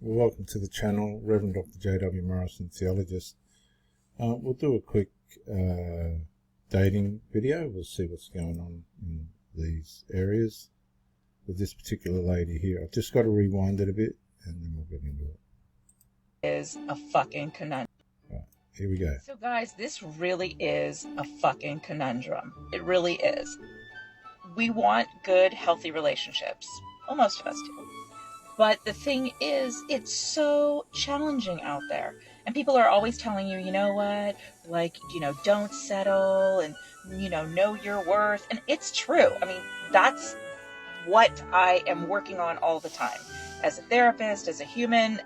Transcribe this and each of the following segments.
Well, welcome to the channel, Reverend Dr. J.W. Morrison, theologist. We'll do a quick dating video. We'll see what's going on in these areas with this particular lady here. I've just got to rewind it a bit and then we'll get into it. Is a fucking conundrum. Right, here we go. So guys, this really is a fucking conundrum. It really is. We want good, healthy relationships. Well, most of us do. But the thing is, it's so challenging out there. And people are always telling you, you know what, like, don't settle and, know your worth. And it's true. I mean, that's what I am working on all the time. As a therapist, as a human,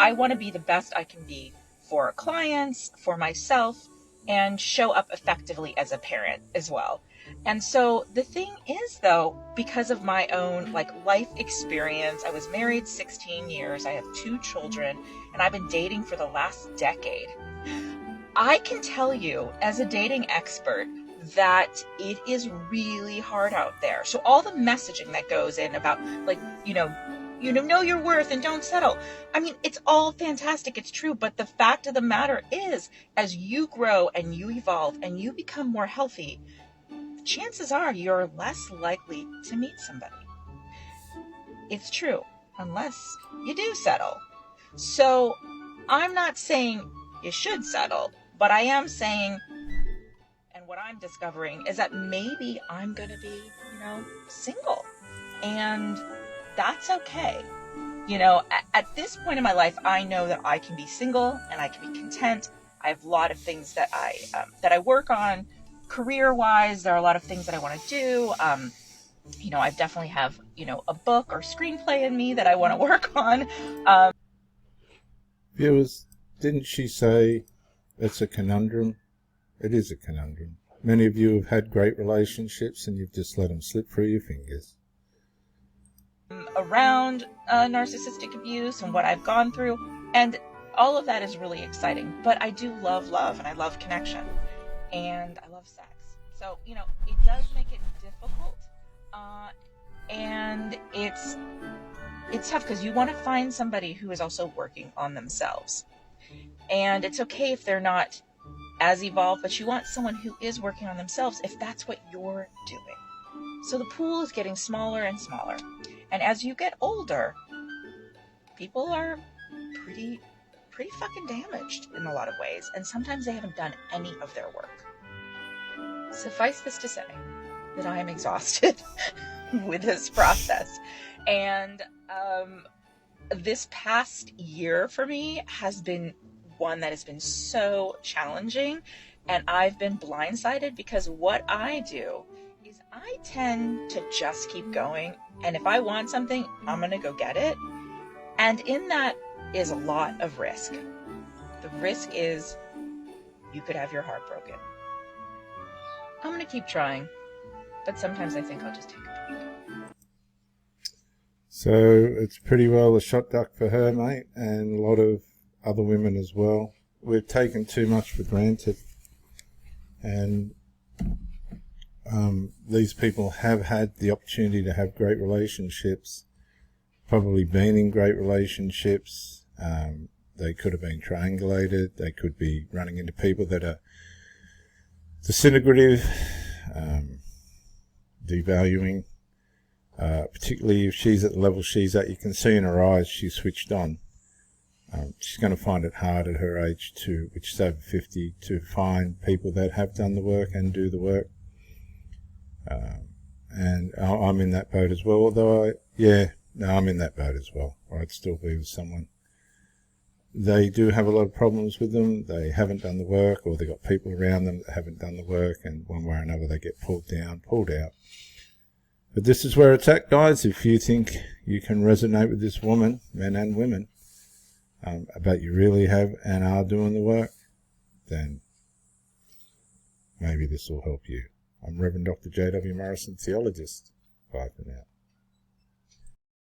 I want to be the best I can be for clients, for myself, and show up effectively as a parent as well. And so the thing is, though, because of my own life experience, I was married 16 years, I have 2 children, and I've been dating for the last decade. I can tell you as a dating expert that it is really hard out there. So all the messaging that goes in about know your worth and don't settle. I mean, it's all fantastic. It's true. But the fact of the matter is, as you grow and you evolve and you become more healthy, chances are you're less likely to meet somebody. It's true, unless you do settle. So I'm not saying you should settle, but I am saying, and what I'm discovering is that maybe I'm going to be, single. And that's okay. At this point in my life, I know that I can be single and I can be content. I have a lot of things that I work on. Career-wise, there are a lot of things that I want to do. I definitely have, a book or screenplay in me that I want to work on. Viewers, didn't she say it's a conundrum? It is a conundrum. Many of you have had great relationships and you've just let them slip through your fingers. Around narcissistic abuse and what I've gone through, and all of that is really exciting. But I do love love and I love connection. And I love sex. So, it does make it difficult. And it's tough because you want to find somebody who is also working on themselves. And it's okay if they're not as evolved, but you want someone who is working on themselves if that's what you're doing. So the pool is getting smaller and smaller. And as you get older, people are pretty fucking damaged in a lot of ways, and sometimes they haven't done any of their work. Suffice this to say that I am exhausted with this process, and this past year for me has been one that has been so challenging, and I've been blindsided because what I do is I tend to just keep going, and if I want something, I'm gonna go get it, and in that is a lot of risk. The risk is you could have your heart broken. I'm going to keep trying, but sometimes I think I'll just take a peek. So it's pretty well a shot duck for her, mate, and a lot of other women as well. We've taken too much for granted, and these people have had the opportunity to have great relationships, probably been in great relationships. They could have been triangulated. They could be running into people that are disintegrative, devaluing, particularly if she's at the level she's at. You can see in her eyes she's switched on. She's going to find it hard at her age, which is over 50, to find people that have done the work and do the work. And I'm in that boat as well, although I'm in that boat as well, or I'd still be with someone. They do have a lot of problems with them. They haven't done the work, or they've got people around them that haven't done the work, and one way or another they get pulled down, pulled out. But this is where it's at, guys. If you think you can resonate with this woman, men and women, but you really have and are doing the work, then maybe this will help you. I'm Reverend Dr. J.W. Morrison, theologist. Bye for now.